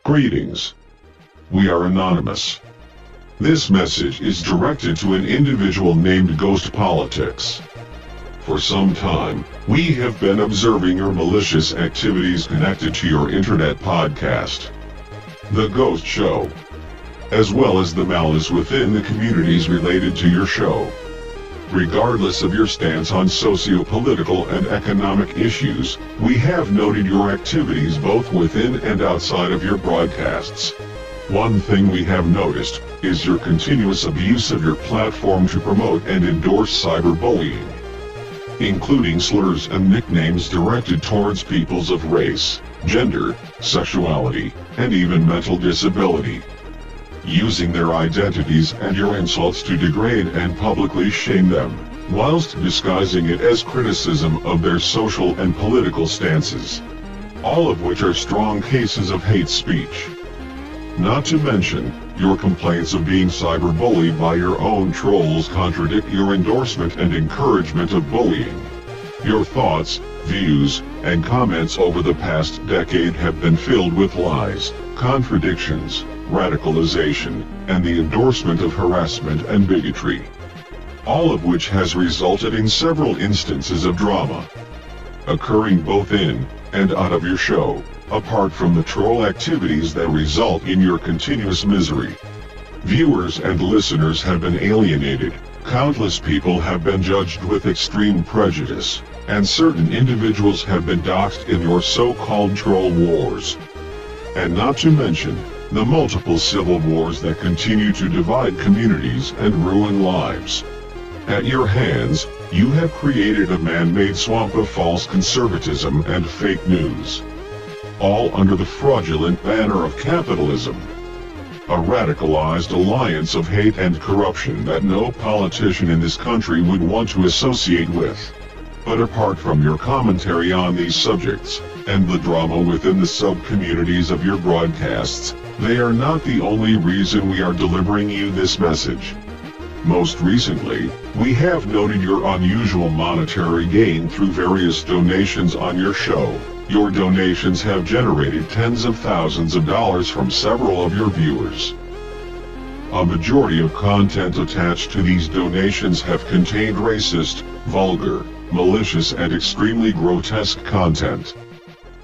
Greetings. We are anonymous. This message is directed to an individual named Ghostpolitics. For some time, we have been observing your malicious activities connected to your internet podcast, The Ghost Show, as well as the malice within the communities related to your show. Regardless of your stance on socio-political and economic issues, we have noted your activities both within and outside of your broadcasts. One thing we have noticed is your continuous abuse of your platform to promote and endorse cyberbullying, including slurs and nicknames directed towards peoples of race, gender, sexuality, and even mental disability, using their identities and your insults to degrade and publicly shame them, whilst disguising it as criticism of their social and political stances, all of which are strong cases of hate speech. Not to mention, your complaints of being cyberbullied by your own trolls contradict your endorsement and encouragement of bullying. Your thoughts, views, and comments over the past decade have been filled with lies, contradictions, radicalization, and the endorsement of harassment and bigotry, all of which has resulted in several instances of drama occurring both in and out of your show, apart from the troll activities that result in your continuous misery. Viewers and listeners have been alienated, countless people have been judged with extreme prejudice, and certain individuals have been doxxed in your so-called troll wars. And not to mention, the multiple civil wars that continue to divide communities and ruin lives. At your hands, you have created a man-made swamp of false conservatism and fake news, all under the fraudulent banner of capitalism. A radicalized alliance of hate and corruption that no politician in this country would want to associate with. But apart from your commentary on these subjects, and the drama within the sub-communities of your broadcasts, they are not the only reason we are delivering you this message. Most recently, we have noted your unusual monetary gain through various donations on your show. Your donations have generated tens of thousands of dollars from several of your viewers. A majority of content attached to these donations have contained racist, vulgar, malicious and extremely grotesque content.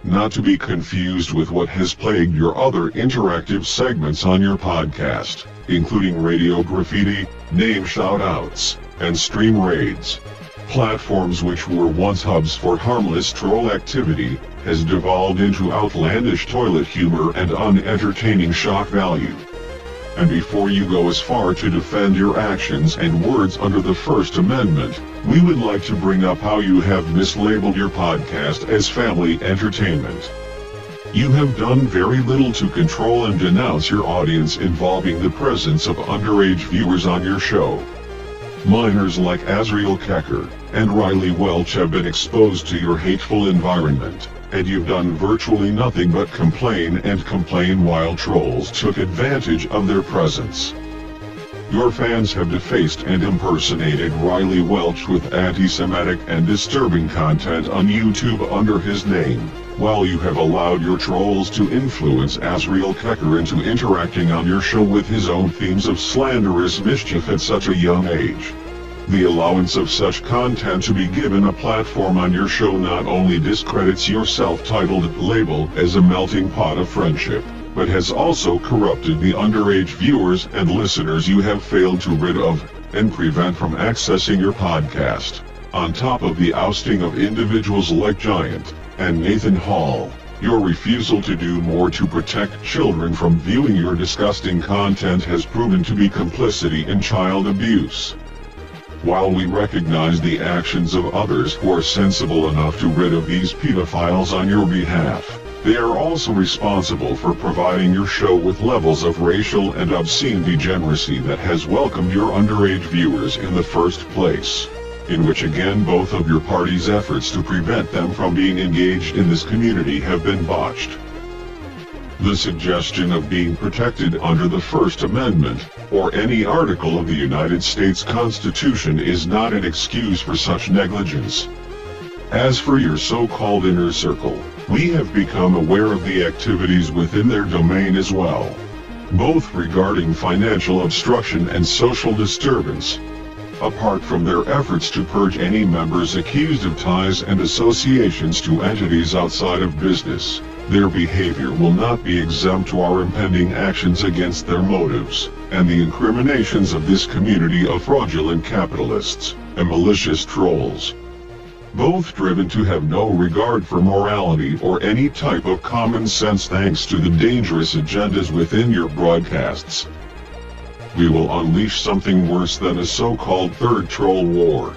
Not to be confused with what has plagued your other interactive segments on your podcast, including radio graffiti, name shoutouts, and stream raids. Platforms which were once hubs for harmless troll activity, has devolved into outlandish toilet humor and unentertaining shock value. And before you go as far to defend your actions and words under the First Amendment, we would like to bring up how you have mislabeled your podcast as family entertainment. You have done very little to control and denounce your audience involving the presence of underage viewers on your show. Minors like Azriel Kecker and Riley Welch have been exposed to your hateful environment, and you've done virtually nothing but complain and complain while trolls took advantage of their presence. Your fans have defaced and impersonated Riley Welch with anti-Semitic and disturbing content on YouTube under his name, while you have allowed your trolls to influence Azriel Kecker into interacting on your show with his own themes of slanderous mischief at such a young age. The allowance of such content to be given a platform on your show not only discredits your self-titled label as a melting pot of friendship, but has also corrupted the underage viewers and listeners you have failed to rid of and prevent from accessing your podcast, on top of the ousting of individuals like Giant and Nathan Hall. Your refusal to do more to protect children from viewing your disgusting content has proven to be complicity in child abuse. While we recognize the actions of others who are sensible enough to rid of these pedophiles on your behalf, they are also responsible for providing your show with levels of racial and obscene degeneracy that has welcomed your underage viewers in the first place, in which again both of your parties' efforts to prevent them from being engaged in this community have been botched. The suggestion of being protected under the First Amendment, or any article of the United States Constitution, is not an excuse for such negligence. As for your so-called inner circle, We have become aware of the activities within their domain as well, both regarding financial obstruction and social disturbance. Apart from their efforts to purge any members accused of ties and associations to entities outside of business, their behavior will not be exempt to our impending actions against their motives, and the incriminations of this community of fraudulent capitalists and malicious trolls, both driven to have no regard for morality or any type of common sense thanks to the dangerous agendas within your broadcasts. We will unleash something worse than a so-called third troll war.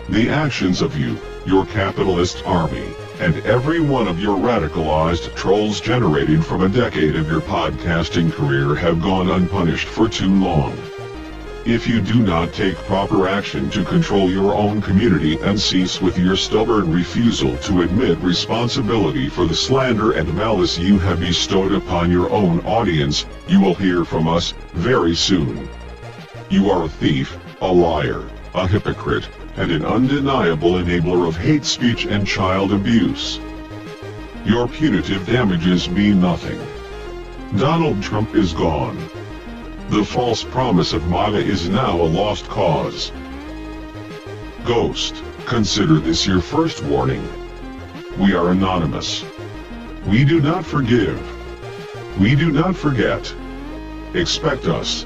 The actions of you, your capitalist army, and every one of your radicalized trolls generated from a decade of your podcasting career have gone unpunished for too long. If you do not take proper action to control your own community and cease with your stubborn refusal to admit responsibility for the slander and malice you have bestowed upon your own audience, you will hear from us very soon. You are a thief, a liar, a hypocrite, and an undeniable enabler of hate speech and child abuse. Your punitive damages mean nothing. Donald Trump is gone. The false promise of MAGA is now a lost cause. Ghost, consider this your first warning. We are anonymous. We do not forgive. We do not forget. Expect us.